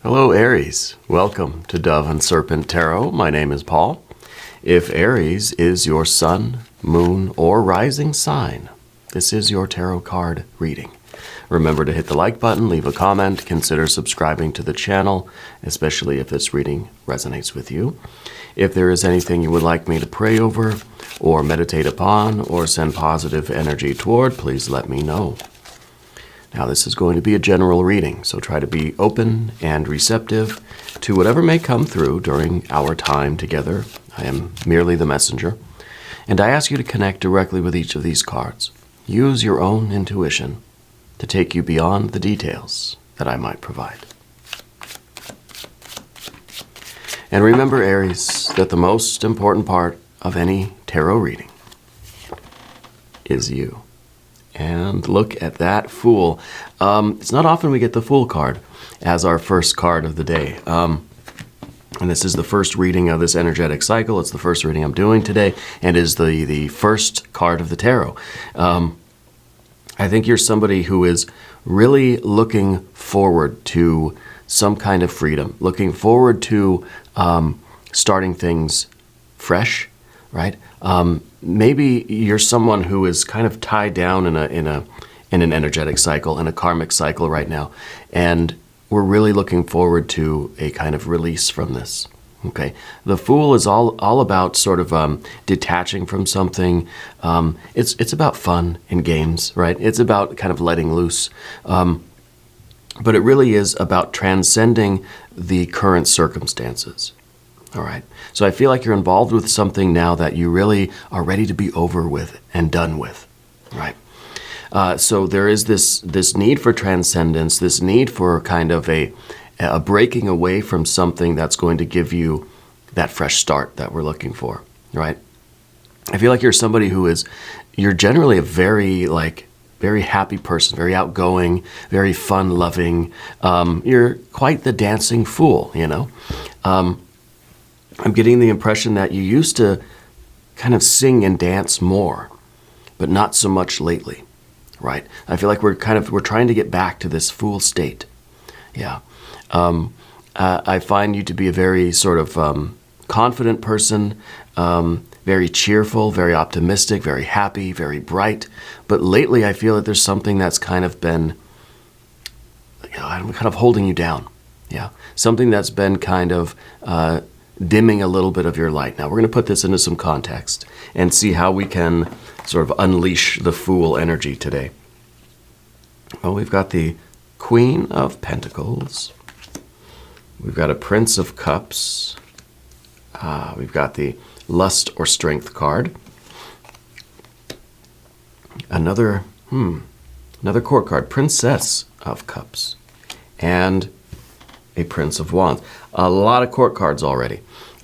Hello Aries, welcome to Dove and Serpent Tarot. My name is Paul. If Aries is your sun, moon, or rising sign, this is your tarot card reading. Remember to hit the like button, leave a comment, consider subscribing to the channel, especially if this reading resonates with you. If there is anything you would like me to pray over, or meditate upon, or send positive energy toward, please let me know. Now, this is going to be a general reading, so try to be open and receptive to whatever may come through during our time together. I am merely the messenger, and I ask you to connect directly with each of these cards. Use your own intuition to take you beyond the details that I might provide. And remember, Aries, that the most important part of any tarot reading is you. And look at that Fool. It's not often we get the Fool card as our first card of the day. And this is the first reading of this energetic cycle. It's the first reading I'm doing today, and is the first card of the tarot. I think you're somebody who is really looking forward to some kind of freedom, looking forward to starting things fresh, right? Maybe you're someone who is kind of tied down in an energetic cycle, in a karmic cycle right now, and we're really looking forward to a kind of release from this. Okay, the Fool is all about sort of detaching from something. It's about fun and games, right? It's about kind of letting loose, but it really is about transcending the current circumstances. All right. So I feel like you're involved with something now that you really are ready to be over with and done with. Right. So there is this need for transcendence, this need for kind of a breaking away from something that's going to give you that fresh start that we're looking for. Right. I feel like you're somebody you're generally a very happy person, very outgoing, very fun loving. You're quite the dancing fool, you know. I'm getting the impression that you used to kind of sing and dance more, but not so much lately, right? I feel like we're trying to get back to this Fool state. Yeah. I find you to be a very sort of confident person, very cheerful, very optimistic, very happy, very bright. But lately I feel that there's something that's kind of been, kind of holding you down. Yeah. Something that's been kind of dimming a little bit of your light. Now, we're going to put this into some context and see how we can sort of unleash the Fool energy today. Well, we've got the Queen of Pentacles. We've got a Prince of Cups. We've got the Lust or Strength card. Another court card, Princess of Cups. And a Prince of Wands. A lot of court cards already.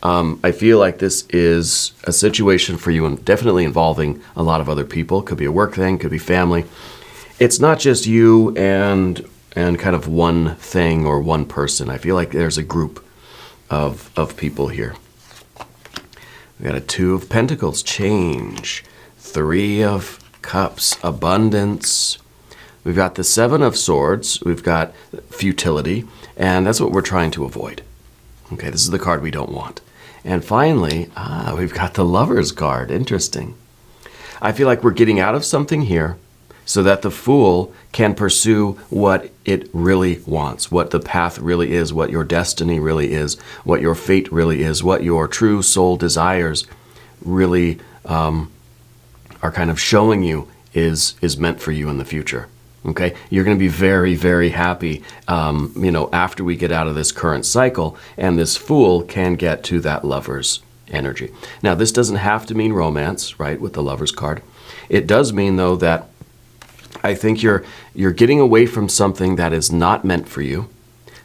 I feel like this is a situation for you, and definitely involving a lot of other people. Could be a work thing, could be family. It's not just you and kind of one thing or one person. I feel like there's a group of people here. We got a Two of Pentacles, change. Three of Cups, abundance. We've got the Seven of Swords. We've got futility, and that's what we're trying to avoid. Okay, this is the card we don't want. And finally, we've got the Lover's card. Interesting. I feel like we're getting out of something here so that the Fool can pursue what it really wants, what the path really is, what your destiny really is, what your fate really is, what your true soul desires really are kind of showing you is meant for you in the future. Okay, you're going to be very, very happy, after we get out of this current cycle, and this Fool can get to that Lover's energy. Now, this doesn't have to mean romance, right, with the Lover's card. It does mean, though, that I think you're getting away from something that is not meant for you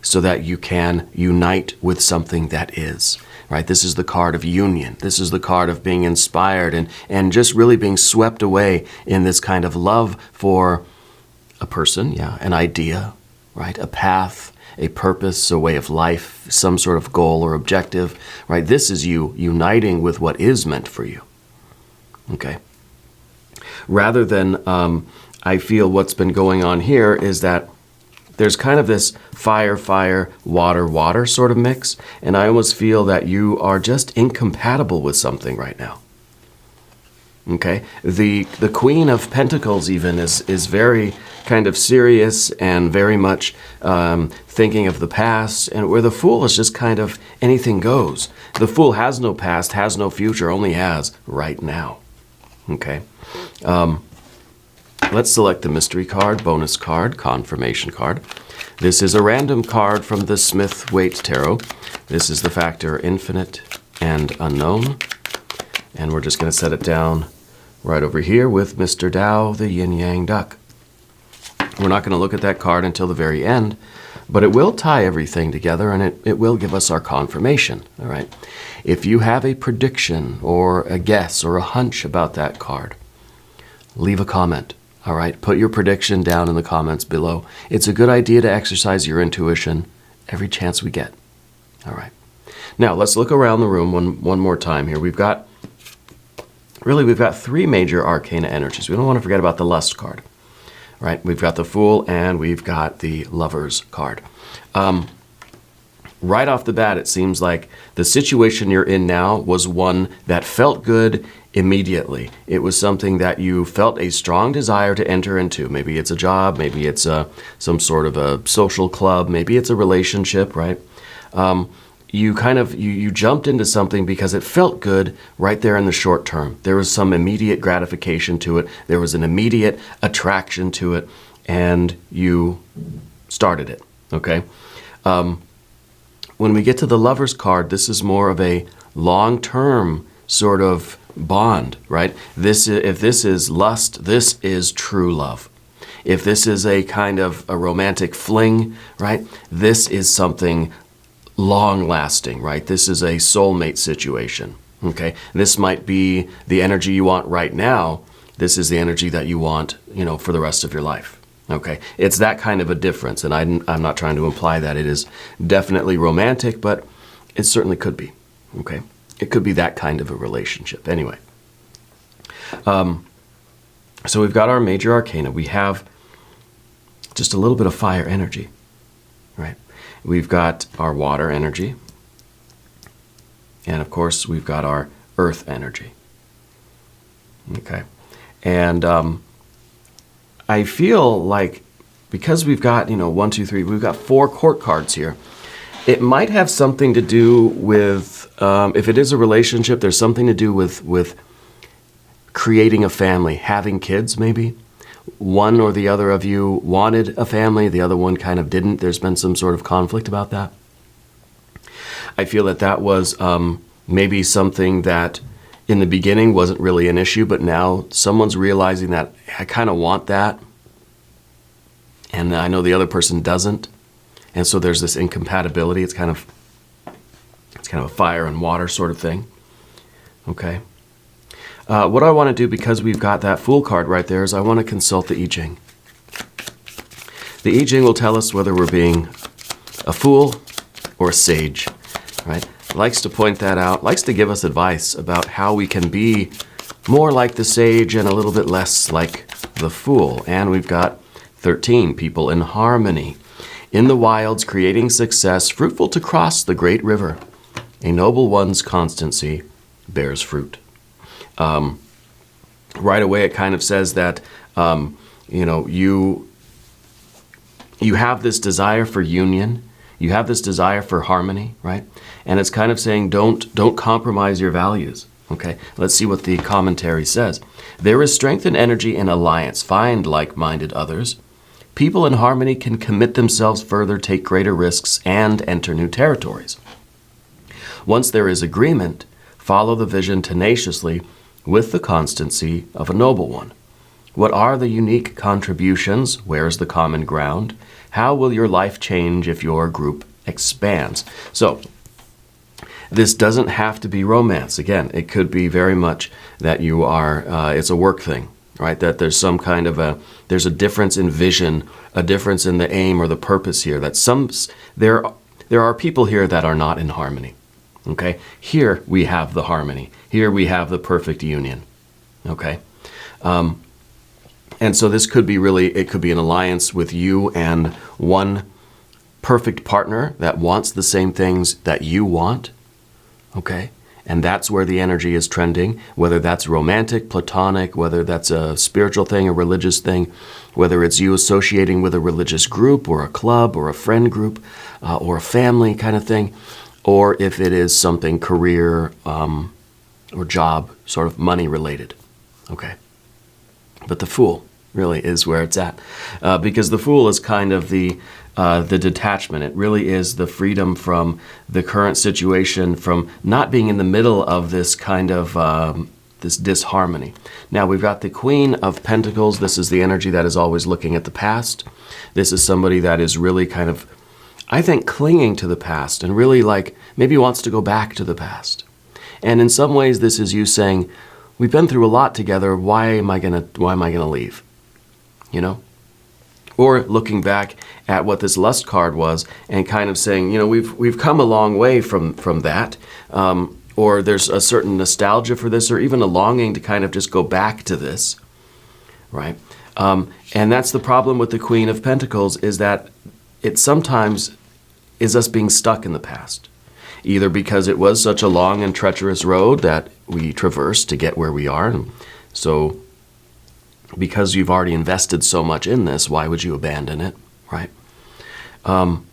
so that you can unite with something that is, right? This is the card of union. This is the card of being inspired and just really being swept away in this kind of love for a person, an idea, right? A path, a purpose, a way of life, some sort of goal or objective, right? This is you uniting with what is meant for you, okay? Rather than, I feel what's been going on here is that there's kind of this fire, fire, water, water sort of mix. And I almost feel that you are just incompatible with something right now. Okay, the Queen of Pentacles even is very kind of serious and very much thinking of the past, and where the Fool is just kind of anything goes. The Fool has no past, has no future, only has right now. Okay, let's select the mystery card, bonus card, confirmation card. This is a random card from the Smith-Waite Tarot. This is the factor infinite and unknown. And we're just going to set it down right over here with Mr. Tao, the yin-yang duck. We're not going to look at that card until the very end, but it will tie everything together, and it will give us our confirmation, all right? If you have a prediction or a guess or a hunch about that card, leave a comment, all right? Put your prediction down in the comments below. It's a good idea to exercise your intuition every chance we get, all right? Now, let's look around the room one more time here. We've got three major arcana energies. We don't want to forget about the Lust card, right? We've got the Fool and we've got the Lovers card. Right off the bat, it seems like the situation you're in now was one that felt good immediately. It was something that you felt a strong desire to enter into. Maybe it's a job, maybe it's some sort of a social club, maybe it's a relationship, right? You jumped into something because it felt good right there in the short term. There was some immediate gratification to it. There was an immediate attraction to it, and you started it, okay? When we get to the Lovers card, this is more of a long-term sort of bond, right? If this is lust, this is true love. If this is a kind of a romantic fling, right, this is something long-lasting, right? This is a soulmate situation, okay? This might be the energy you want right now. This is the energy that you want, for the rest of your life, okay? It's that kind of a difference, and I'm not trying to imply that it is definitely romantic, but it certainly could be, okay? It could be that kind of a relationship. Anyway, so we've got our major arcana. We have just a little bit of fire energy, right? We've got our water energy, and of course we've got our earth energy, okay? And I feel like because we've got, 1, 2, 3, we've got 4 court cards here, it might have something to do with, if it is a relationship, there's something to do with creating a family, having kids maybe. One or the other of you wanted a family, the other one kind of didn't. There's been some sort of conflict about that. I feel that was maybe something that in the beginning wasn't really an issue, but now someone's realizing that I kind of want that, and I know the other person doesn't, and so there's this incompatibility. It's kind of a fire and water sort of thing. Okay. What I want to do, because we've got that Fool card right there, is I want to consult the I Ching. The I Ching will tell us whether we're being a fool or a sage, right? Likes to point that out, likes to give us advice about how we can be more like the sage and a little bit less like the fool. And we've got 13 people in harmony. In the wilds, creating success, fruitful to cross the great river. A noble one's constancy bears fruit. Right away, it kind of says that, you have this desire for union. You have this desire for harmony, right? And it's kind of saying don't compromise your values, okay? Let's see what the commentary says. There is strength and energy in alliance. Find like-minded others. People in harmony can commit themselves further, take greater risks, and enter new territories. Once there is agreement, follow the vision tenaciously with the constancy of a noble one. What are the unique contributions? Where is the common ground? How will your life change if your group expands? So, this doesn't have to be romance. Again, it could be very much that you are, it's a work thing, right? That there's some kind of there's a difference in vision, a difference in the aim or the purpose here. That there are people here that are not in harmony. Okay, here we have the harmony. Here we have the perfect union. Okay, And so this could be it could be an alliance with you and one perfect partner that wants the same things that you want, okay? And that's where the energy is trending, whether that's romantic, platonic, whether that's a spiritual thing, a religious thing, whether it's you associating with a religious group or a club or a friend group or a family kind of thing, or if it is something career or job, sort of money related, okay? But the Fool really is where it's at, because the Fool is kind of the detachment. It really is the freedom from the current situation, from not being in the middle of this kind of this disharmony. Now we've got the Queen of Pentacles. This is the energy that is always looking at the past. This is somebody that is really kind of, I think, clinging to the past and really like maybe wants to go back to the past. And in some ways, this is you saying, we've been through a lot together. Why am I gonna leave? You know? Or looking back at what this Lust card was and kind of saying, you know, we've come a long way from that. Or there's a certain nostalgia for this, or even a longing to kind of just go back to this, right? And that's the problem with the Queen of Pentacles, is that it sometimes is us being stuck in the past. Either because it was such a long and treacherous road that we traversed to get where we are. And so because you've already invested so much in this, why would you abandon it, right? And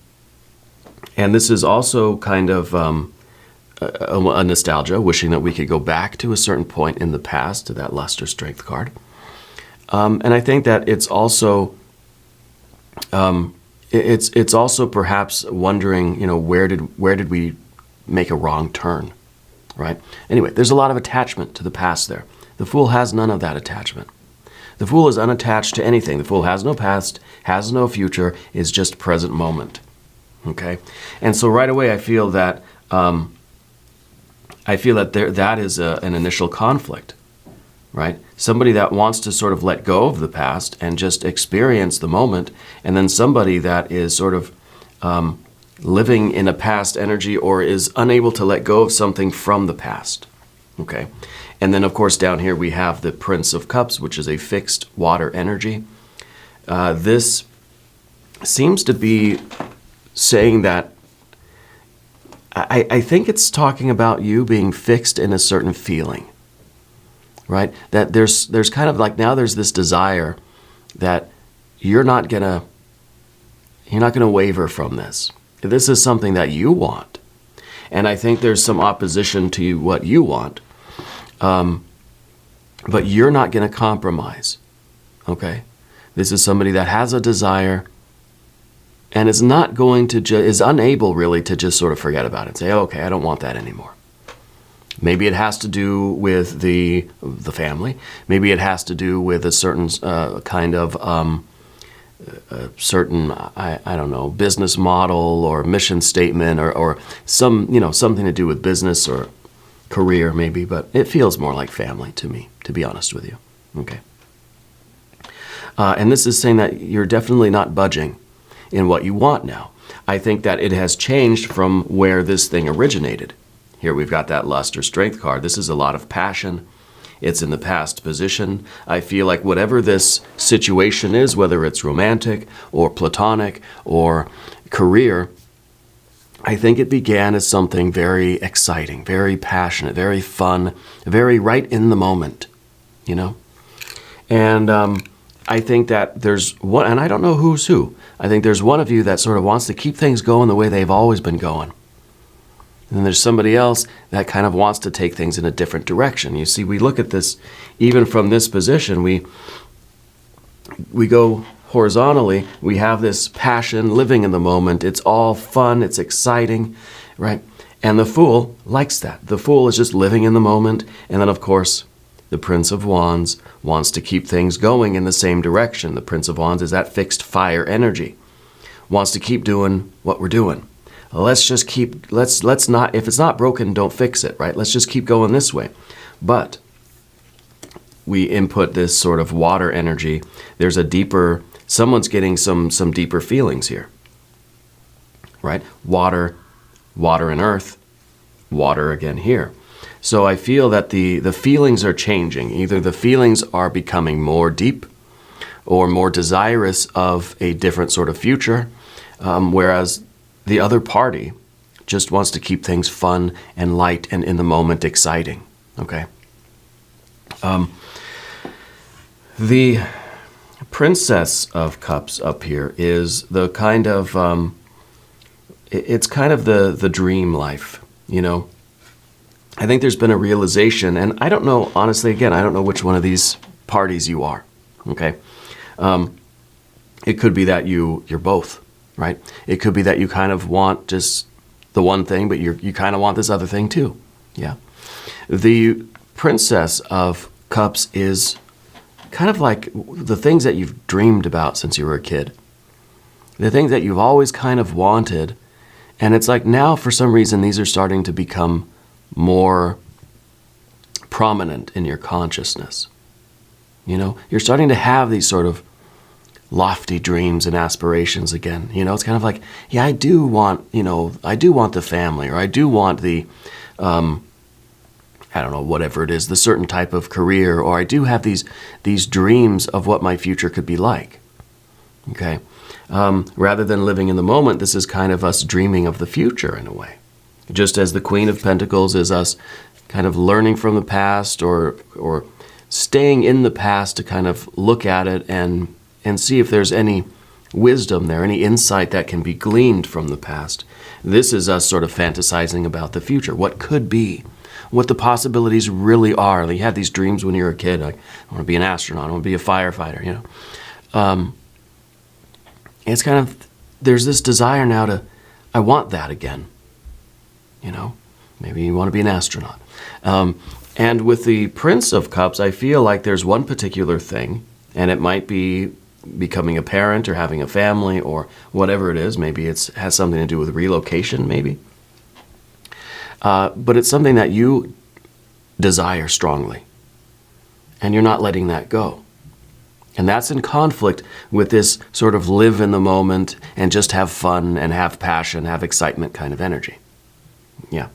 this is also kind of a nostalgia, wishing that we could go back to a certain point in the past, to that Lust or Strength card. And I think that it's also it's also perhaps wondering, you know, where did we make a wrong turn, right? Anyway, there's a lot of attachment to the past there. The Fool has none of that attachment. The Fool is unattached to anything. The Fool has no past, has no future, is just present moment, okay? And so right away I feel that that is an initial conflict, right? Somebody that wants to sort of let go of the past and just experience the moment, and then somebody that is sort of living in a past energy or is unable to let go of something from the past, okay? And then, of course, down here we have the Prince of Cups, which is a fixed water energy. This seems to be saying that, I think it's talking about you being fixed in a certain feeling, right? That there's kind of like, now there's this desire that you're not gonna waver from this. This is something that you want. And I think there's some opposition to what you want. But you're not going to compromise, okay? This is somebody that has a desire and is not going to, is unable really to just sort of forget about it and say, okay, I don't want that anymore. Maybe it has to do with the family. Maybe it has to do with a certain kind of certain, I don't know, business model or mission statement or some, you know, something to do with business or career maybe, but it feels more like family to me, to be honest with you, okay? And this is saying that you're definitely not budging in what you want now. I think that it has changed from where this thing originated. Here we've got that Lust or Strength card. This is a lot of passion. It's in the past position. I feel like whatever this situation is, whether it's romantic or platonic or career, I think it began as something very exciting, very passionate, very fun, very right in the moment, you know? And I think that there's one, and I don't know who's who. I think there's one of you that sort of wants to keep things going the way they've always been going. And then there's somebody else that kind of wants to take things in a different direction. You see, we look at this, even from this position, we go horizontally, we have this passion, living in the moment. It's all fun, it's exciting, right? And the Fool likes that. The Fool is just living in the moment. And then, of course, the Prince of Wands wants to keep things going in the same direction. The Prince of Wands is that fixed fire energy. Wants to keep doing what we're doing. Let's just keep, let's not, if it's not broken, don't fix it, right? Let's just keep going this way. But we input this sort of water energy. There's a deeper, someone's getting some deeper feelings here, right? Water and earth, water again here. So I feel that the feelings are changing. Either the feelings are becoming more deep, or more desirous of a different sort of future, whereas the other party just wants to keep things fun and light and in the moment exciting. Okay. The Princess of Cups up here is the kind of, it's kind of the dream life, you know. I think there's been a realization, and I don't know, honestly, again, I don't know which one of these parties you are, okay? It could be that you're both, right? It could be that you kind of want just the one thing, but you kind of want this other thing too, yeah. The Princess of Cups is kind of like the things that you've dreamed about since you were a kid. The things that you've always kind of wanted, and it's like now for some reason these are starting to become more prominent in your consciousness. You know, you're starting to have these sort of lofty dreams and aspirations again. You know, it's kind of like, yeah, I do want, you know, I do want the family, or I do want the, I don't know, whatever it is, the certain type of career, or I do have these dreams of what my future could be like. Okay? Rather than living in the moment, this is kind of us dreaming of the future in a way. Just as the Queen of Pentacles is us kind of learning from the past, or staying in the past to kind of look at it and see if there's any wisdom there, any insight that can be gleaned from the past. This is us sort of fantasizing about the future, what could be, what the possibilities really are. Like you had these dreams when you were a kid, like, I want to be an astronaut, I want to be a firefighter, you know. It's kind of, there's this desire now I want that again. You know, maybe you want to be an astronaut. And with the Prince of Cups, I feel like there's one particular thing, and it might be becoming a parent or having a family or whatever it is. Maybe it has something to do with relocation, maybe. But it's something that you desire strongly, and you're not letting that go. And that's in conflict with this sort of live in the moment and just have fun and have passion, have excitement kind of energy. Yeah.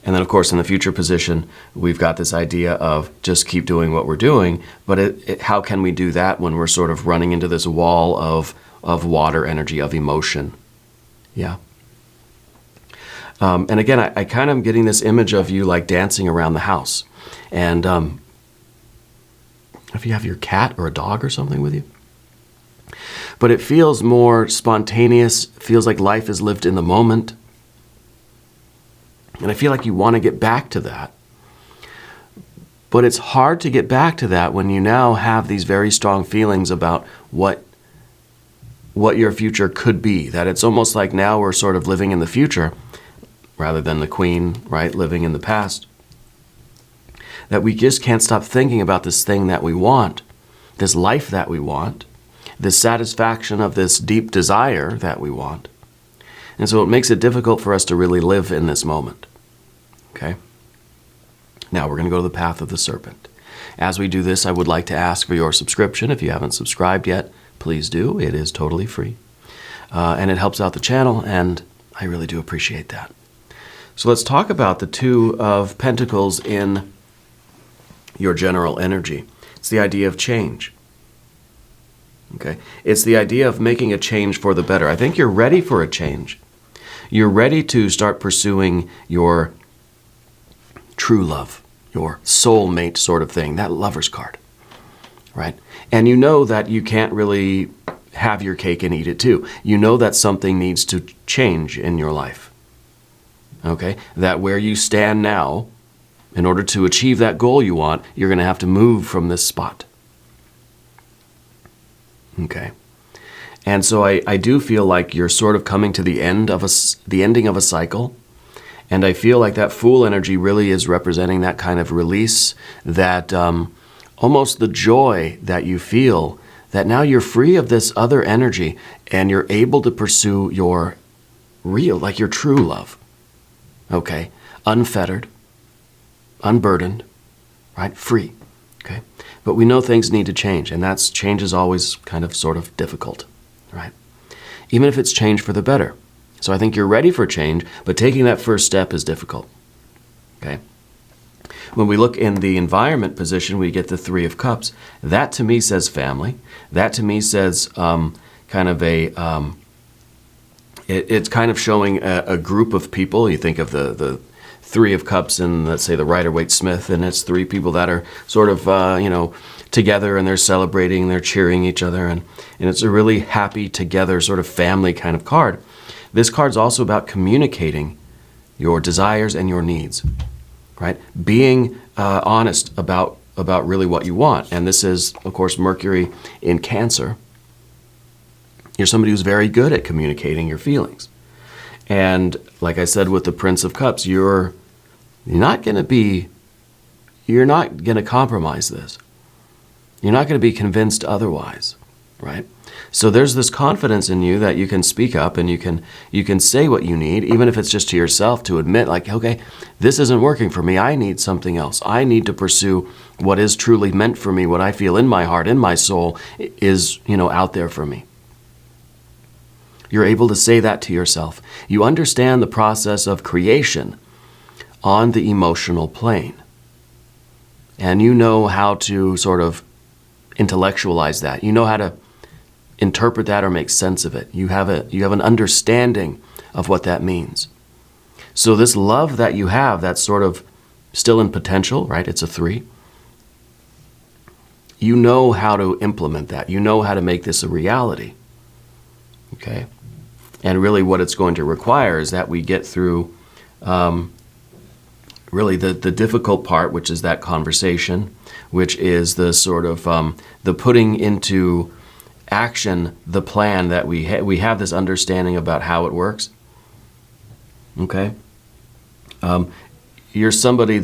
And then, of course, in the future position, we've got this idea of just keep doing what we're doing. But how can we do that when we're sort of running into this wall of water energy, of emotion? Yeah. And again, I kind of am getting this image of you like dancing around the house. And if you have your cat or a dog or something with you. But it feels more spontaneous, feels like life is lived in the moment. And I feel like you want to get back to that. But it's hard to get back to that when you now have these very strong feelings about what your future could be. That it's almost like now we're sort of living in the future rather than the Queen, right, living in the past. That we just can't stop thinking about this thing that we want, this life that we want, this satisfaction of this deep desire that we want. And so it makes it difficult for us to really live in this moment. Okay? Now we're going to go to the path of the serpent. As we do this, I would like to ask for your subscription. If you haven't subscribed yet, please do. It is totally free. And it helps out the channel, and I really do appreciate that. So let's talk about the Two of Pentacles in your general energy. It's the idea of change. Okay? It's the idea of making a change for the better. I think you're ready for a change. You're ready to start pursuing your true love, your soulmate sort of thing, that Lover's card, right? And you know that you can't really have your cake and eat it too. You know that something needs to change in your life, okay? That where you stand now, in order to achieve that goal you want, you're going to have to move from this spot, okay? And so I do feel like you're sort of coming to the end of the ending of a cycle. And I feel like that Fool energy really is representing that kind of release, that almost the joy that you feel, that now you're free of this other energy and you're able to pursue your real, like your true love. Okay? Unfettered, unburdened, right? Free. Okay? But we know things need to change, and that's change is always kind of sort of difficult. Right? Even if it's change for the better. So I think you're ready for change, but taking that first step is difficult. Okay? When we look in the environment position, we get the Three of Cups. That to me says family. That to me says kind of it's kind of showing a group of people. You think of the Three of Cups in, let's say, the Rider-Waite-Smith, and it's three people that are sort of, together, and they're celebrating, they're cheering each other, and it's a really happy together sort of family kind of card. This card's also about communicating your desires and your needs, right? Being honest about really what you want. And this is, of course, Mercury in Cancer. You're somebody who's very good at communicating your feelings. And like I said with the Prince of Cups, you're not going to compromise this. You're not going to be convinced otherwise, right? So there's this confidence in you that you can speak up and you can say what you need, even if it's just to yourself, to admit, like, okay, this isn't working for me. I need something else. I need to pursue what is truly meant for me, what I feel in my heart, in my soul is, out there for me. You're able to say that to yourself. You understand the process of creation on the emotional plane. And you know how to sort of intellectualize that. You know how to interpret that or make sense of it. You have an understanding of what that means. So this love that you have, that's sort of still in potential, right? It's a 3. You know how to implement that. You know how to make this a reality. Okay? And really what it's going to require is that we get through really the difficult part, which is that conversation, which is the sort of the putting into action the plan that we have this understanding about how it works. Okay? You're somebody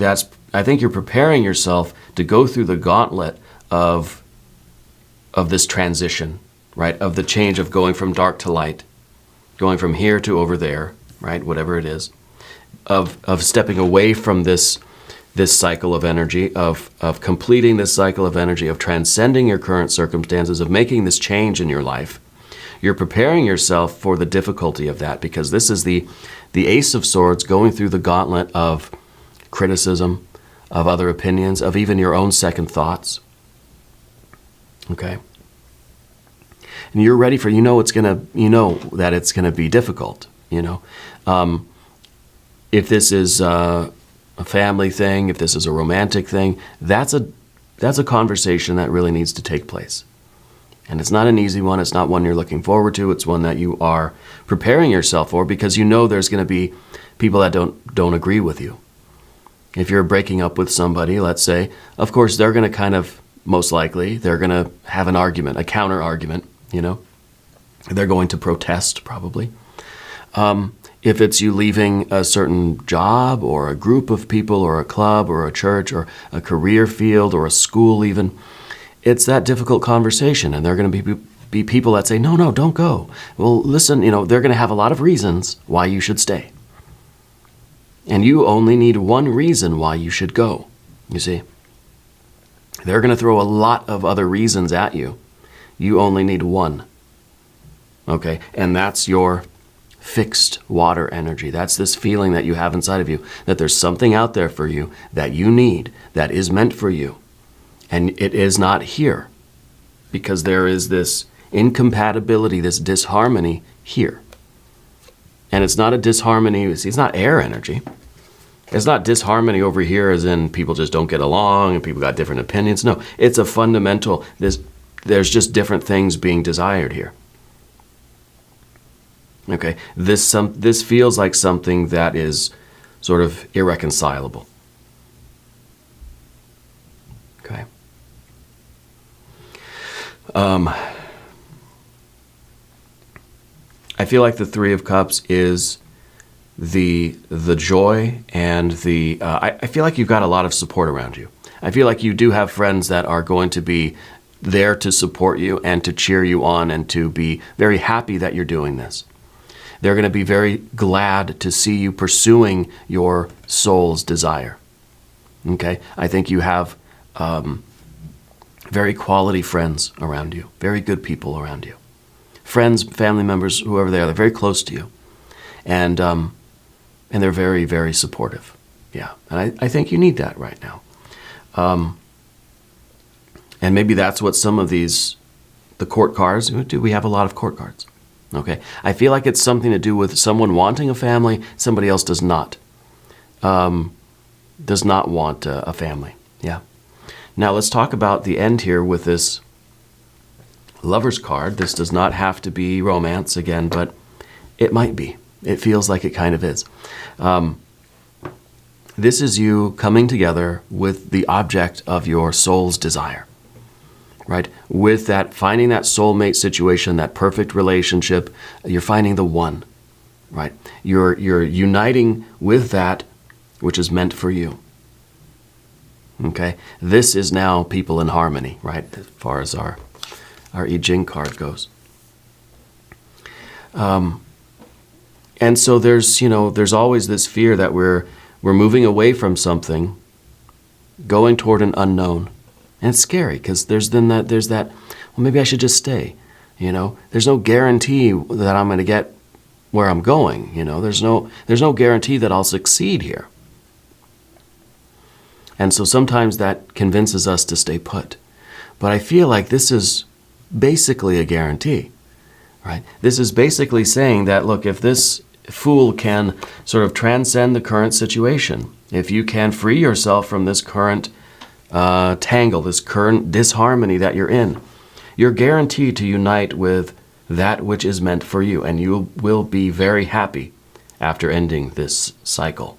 I think you're preparing yourself to go through the gauntlet of this transition, right? Of the change of going from dark to light, going from here to over there, right? Whatever it is. Of stepping away from this cycle of energy, of completing this cycle of energy, of transcending your current circumstances, of making this change in your life. You're preparing yourself for the difficulty of that, because this is the Ace of Swords going through the gauntlet of criticism, of other opinions, of even your own second thoughts. Okay? And you're ready for, that it's gonna be difficult, If this is a family thing, if this is a romantic thing, that's a conversation that really needs to take place. And it's not an easy one. It's not one you're looking forward to. It's one that you are preparing yourself for, because there's going to be people that don't agree with you. If you're breaking up with somebody, let's say, of course, they're going to kind of, most likely, they're going to have an argument, a counter argument, They're going to protest, probably. If it's you leaving a certain job or a group of people or a club or a church or a career field or a school even, it's that difficult conversation. And there are going to be people that say, no, don't go. Well, listen, they're going to have a lot of reasons why you should stay. And you only need one reason why you should go, you see. They're going to throw a lot of other reasons at you. You only need one. Okay, and that's your fixed water energy. That's this feeling that you have inside of you, that there's something out there for you that you need, that is meant for you. And it is not here, because there is this incompatibility, this disharmony here. And it's not a disharmony, it's not air energy. It's not disharmony over here as in people just don't get along and people got different opinions. No, it's a fundamental, there's just different things being desired here. Okay, this feels like something that is sort of irreconcilable. Okay. I feel like the Three of Cups is the joy and I feel like you've got a lot of support around you. I feel like you do have friends that are going to be there to support you and to cheer you on and to be very happy that you're doing this. They're going to be very glad to see you pursuing your soul's desire. Okay? I think you have very quality friends around you, very good people around you. Friends, family members, whoever they are, they're very close to you. And they're very, very supportive. Yeah, and I think you need that right now. And maybe that's what some of these, the court cards do. We have a lot of court cards. Okay, I feel like it's something to do with someone wanting a family, somebody else does not. Does not want a family. Yeah. Now let's talk about the end here with this Lover's card. This does not have to be romance again, but it might be. It feels like it kind of is. This is you coming together with the object of your soul's desire, right? With that, finding that soulmate situation, that perfect relationship, you're finding the one, right? You're uniting with that which is meant for you. Okay? This is now people in harmony, right? As far as our Jing card goes. And so there's always this fear that we're moving away from something, going toward an unknown. And it's scary because there's that, well, maybe I should just stay. There's no guarantee that I'm going to get where I'm going. There's no guarantee that I'll succeed here. And so sometimes that convinces us to stay put. But I feel like this is basically a guarantee, right? This is basically saying that, look, if this Fool can sort of transcend the current situation, if you can free yourself from this current tangle, this current disharmony that you're in, you're guaranteed to unite with that which is meant for you, and you will be very happy after ending this cycle.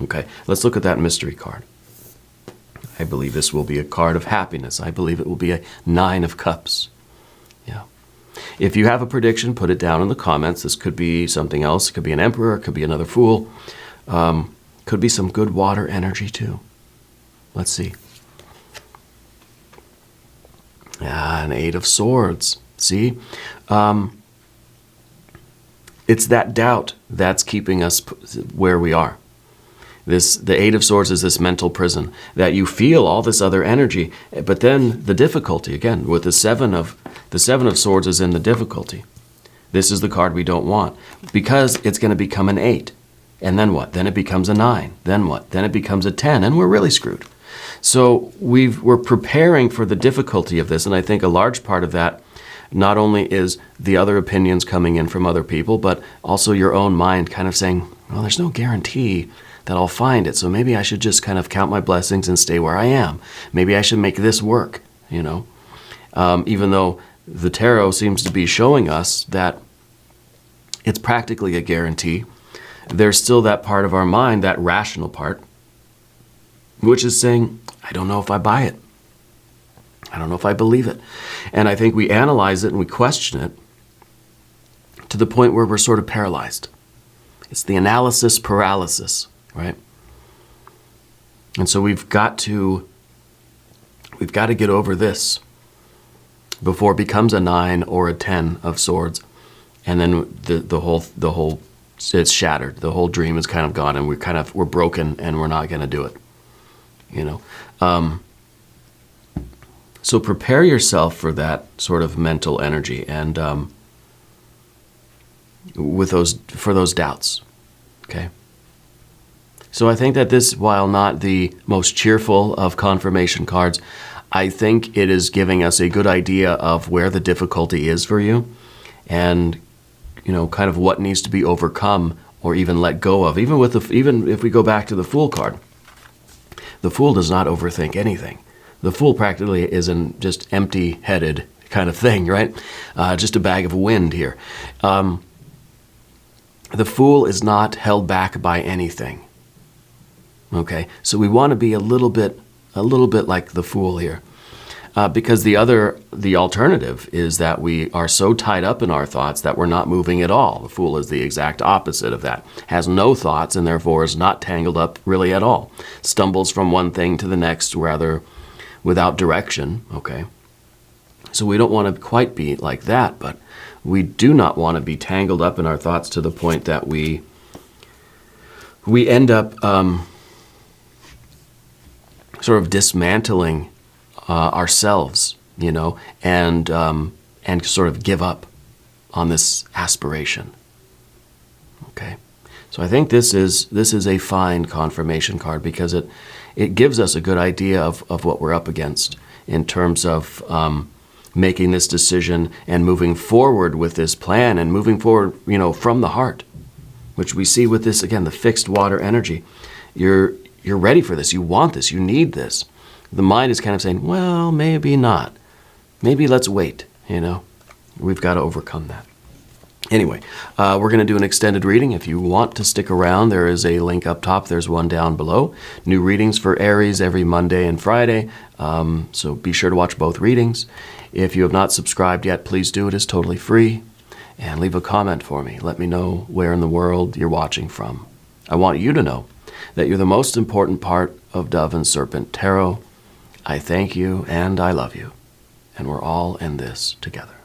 Okay, let's look at that mystery card. I believe this will be a card of happiness. I believe it will be a 9 of Cups. Yeah. If you have a prediction, put it down in the comments. This could be something else. It could be an Emperor. It could be another Fool. Could be some good water energy too. Let's see. An 8 of Swords. See? It's that doubt that's keeping us where we are. The 8 of Swords is this mental prison that you feel all this other energy, but then the difficulty again with the 7 of Swords is in the difficulty. This is the card we don't want because it's going to become an 8, and then what? Then it becomes a 9. Then what? Then it becomes a 10, and we're really screwed. So we're preparing for the difficulty of this, and I think a large part of that not only is the other opinions coming in from other people, but also your own mind kind of saying, well, there's no guarantee that I'll find it, so maybe I should just kind of count my blessings and stay where I am. Maybe I should make this work, even though the tarot seems to be showing us that it's practically a guarantee. There's still that part of our mind, that rational part, which is saying, I don't know if I buy it. I don't know if I believe it. And I think we analyze it and we question it to the point where we're sort of paralyzed. It's the analysis paralysis, right? And so we've got to get over this before it becomes a 9 or a 10 of Swords, and then the whole it's shattered. The whole dream is kind of gone, and we're broken, and we're not going to do it. So prepare yourself for that sort of mental energy, and for those doubts. Okay. So I think that this, while not the most cheerful of confirmation cards, I think it is giving us a good idea of where the difficulty is for you, and kind of what needs to be overcome or even let go of. Even if we go back to the Fool card, the Fool does not overthink anything. The Fool practically is an just empty-headed kind of thing, right? Just a bag of wind here. The Fool is not held back by anything. Okay, so we want to be a little bit like the Fool here, because the alternative is that we are so tied up in our thoughts that we're not moving at all. The Fool is the exact opposite of that. Has no thoughts and therefore is not tangled up really at all. Stumbles from one thing to the next rather without direction. Okay, so we don't want to quite be like that, but we do not want to be tangled up in our thoughts to the point that we end up sort of dismantling ourselves, and sort of give up on this aspiration. Okay, So I think this is a fine confirmation card because it gives us a good idea of what we're up against in terms of making this decision and moving forward with this plan and moving forward, from the heart, which we see with this, again, the fixed water energy. You're ready for this. You want this. You need this. The mind is kind of saying, well, maybe not. Maybe let's wait, We've got to overcome that. Anyway, we're going to do an extended reading. If you want to stick around, there is a link up top. There's one down below. New readings for Aries every Monday and Friday. So be sure to watch both readings. If you have not subscribed yet, please do. It is totally free. And leave a comment for me. Let me know where in the world you're watching from. I want you to know that you're the most important part of Dove and Serpent Tarot. I thank you and I love you. And we're all in this together.